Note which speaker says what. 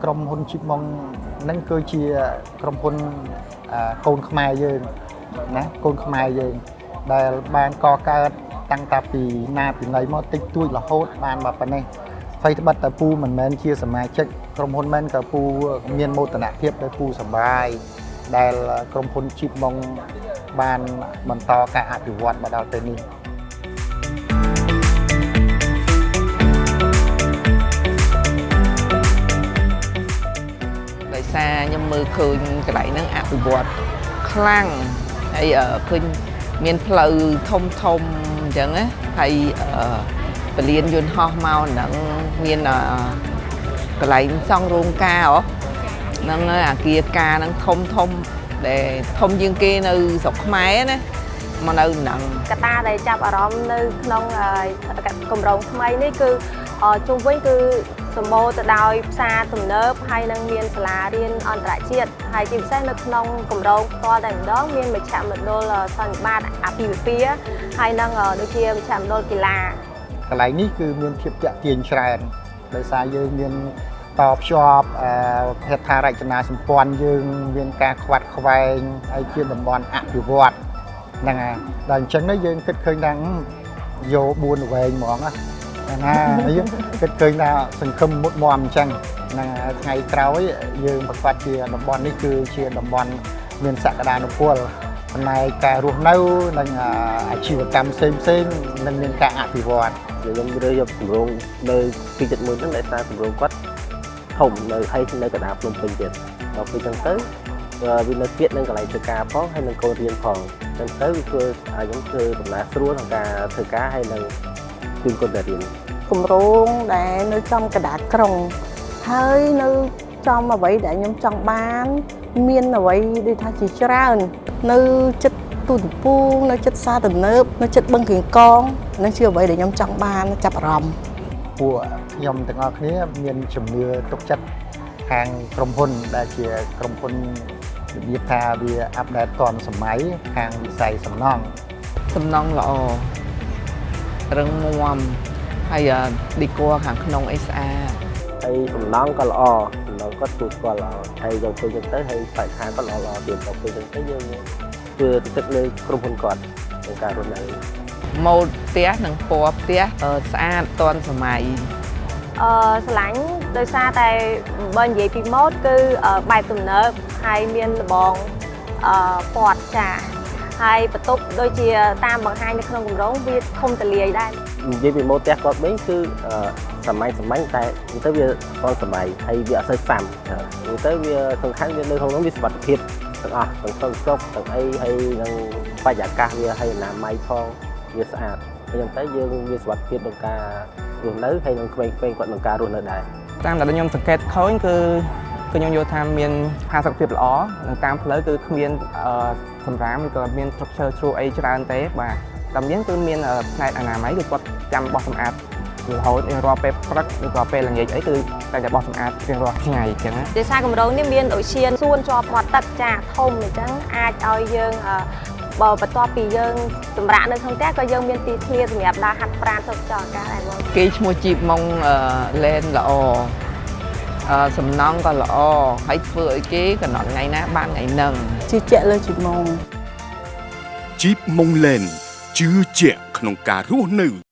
Speaker 1: ក្រុមហ៊ុនជីបម៉ងនឹងគឺជាក្រុមហ៊ុនកូនខ្មែរយើងណាកូនខ្មែរយើងដែលបានកកើតតាំងតាពីណាពីណីមកតិចតួចរហូតបានមកប៉ុណ្ណេះអ្វីត្បិតតែពូមិនមែនជាសមាជិកក្រុមហ៊ុនមែនក៏ពូមានមោទនភាពដែលពូសប្បាយដែលក្រុមហ៊ុនជីបម៉ងបានបន្តការអភិវឌ្ឍមកដល់ពេលនេះ
Speaker 2: ដោយសារខ្ញុំមើលឃើញកន្លែងហ្នឹងអភិវឌ្ឍខ្លាំងហើយឃើញមានផ្លូវធំអញ្ចឹងណាហើយពលានយន្តហោះមកហ្នឹងមានកន្លែងសង់រោងការហ្នឹងអាគារការហ្នឹងធំដែលធំជាងគេនៅស្រុកខ្មែរណាមកនៅហ្នឹង
Speaker 3: កត្តាដែលចាប់អារម្មណ៍នៅក្នុងគម្រោងថ្មីនេះគឺជុំវិញគឺសម្បូរទៅដោយផ្សារទំនើបហើយនឹងមានសាលារៀនអន្តរជាតិហើយជាពិសេសនៅក្នុងគម្រោងផ្ទាល់តែម្ដងមានមជ្ឈមណ្ឌលសន្និបាតអាពាហ៍ពិពាហ៍ហើយនឹងដូចជាមជ្ឈមណ្ឌលកីឡា
Speaker 1: កន្លែងនេះគឺមានភាពតាក់ទាញច្រើនដោយសារយើងមានតភ្ជាប់ហេដ្ឋារចនាសម្ព័ន្ធយើងមានការខ្វាត់ខ្វែងហើយជាតំបន់អភិវឌ្ឍហ្នឹងហើយដល់អញ្ចឹងយើងគិតឃើញថាយក4វែងហ្មងណាយើងគិតឃើញថាសង្ឃឹមមុតមមអញ្ចឹងហ្នឹងថ្ងៃក្រោយយើងប្រកាសជាតំបន់នេះគឺជាតំបន់មានសក្តានុពលផ្នែកការរស់នៅនិងអាជីវកម្មផ្សេងនិងមានការអភិវឌ្ឍ
Speaker 4: ខ្ញុំរើសយកគម្រោងនៅទីចិត្តមួយហ្នឹងដែលសារគម្រោងគាត់ធំនៅហើយកណ្ដាលភ្នំពេញទៀតដល់ពេលអញ្ចឹងទៅវានៅទៀតនឹងកន្លែងធ្វើការផងហើយនឹងកូនរៀនផងអញ្ចឹងទៅគឺខ្ញុំគឺដំណើរស្រួលក្នុងការធ្វើការហើយនឹងជូនកូនរៀន
Speaker 5: គម្រោងដែលនៅចំកណ្ដាលក្រុងហើយនៅចំអ្វីដែលខ្ញុំចង់បានមានអ្វីដូចថាជាច្រើននៅចិត្តទូតពូនៅចិត្តសាទំនើបនៅចិត្តបឹងកៀងកងនឹងជាអ្វីដែលខ្ញុំចង់បានចាប់អារម្មណ៍
Speaker 1: ពួកខ្ញុំទាំងអស់គ្នាមានជំនឿទុកចិត្តខាងក្រុមហ៊ុនដែលជាក្រុមហ៊ុនរបៀបថាវាអាប់ដេតទាន់សម័យខាងវិស័យសំណង់
Speaker 2: ល្អរឹងមាំហើយឌីក័រខាងក្នុងអីស្អាត
Speaker 4: ហើយសំណង់ក៏ល្អសំណង់គាត់ទូស្គាល់ល្អហើយយកទៅចឹងទៅហើយបរិស្ថានក៏ល្អទៀតទៅពេលចឹងទៅយើងធ្វើទឹកលើក្រុមហ៊ុនគាត់ក្នុងការរស់នៅ
Speaker 2: ម៉ូដផ្ទះនិងពណ៌ផ្ទះស្អាតទាន់សម័យ
Speaker 3: ស្រឡាញ់ដោយសារតែបើនិយាយពីម៉ូដគឺបែបទំនើបហើយមានលបងពណ៌ចាស់ហើយបន្ទប់ដូចជាតាមបង្ហាញនៅក្នុងគម្រោងវាធំទលាយដែរ
Speaker 4: និយាយពីម៉ូដផ្ទះគាត់វិញគឺសម័យតែទៅវាទាន់សម័យហើយវាអត់សូវស្ាំទៅវាសំខាន់វានៅក្នុងនោះវាសុវត្ថិភាពទាំងអស់ទាំងសុខទាំងអីហើយនឹងបរិយាកាសវាហើយអនាម័យផងវាស្អាតហើយអញ្ចឹងទៅយើងមានសុវត្ថិភាពក្នុងការរស់នៅហើយនឹងក្មេងៗគាត់ក្នុងការរស់នៅដែរ
Speaker 6: តាមដែលខ្ញុំសង្កេតឃើញគឺខ្ញុំយល់ថាមានផាសុកភាពល្អនិងតាមផ្លូវគឺគ្មានសម្រាមឬក៏មាន structure ជ្រុះអីច្រើនទេបាទតែមានគឺមានផ្នែកអនាម័យគឺគាត់ចាំបោះសម្អាតរហូតរាល់ពេលព្រឹកឬក៏ពេលល្ងាចអីគឺតែបោះសម្អាតរៀងរាល់ថ្ងៃអញ្ចឹង
Speaker 3: ដោយសារគម្រោងនេះមានដូចជាសួនជាប់មាត់ទឹកចាធំអញ្ចឹងអាចឲ្យយើងបើបន្ទាប់ពីយើងសម្រាកនៅក្នុងផ្ទះក៏យើងមានទីធ្លាសម្រាប់ដើរហាត់ប្រាណទៅចោលអាកាសដែរបង
Speaker 2: គេឈ្មោះជីបម៉ុងឡេនល្អសំណង់ក៏ល្អហើយធ្វើឲ្យគេកំណត់ថ្ងៃណាបានថ្ងៃហ្នឹង
Speaker 5: ជឿជាក់លើជីបម៉ុង
Speaker 7: ជីបម៉ុងឡេនជឿជាក់ក្នុងការរស់នៅ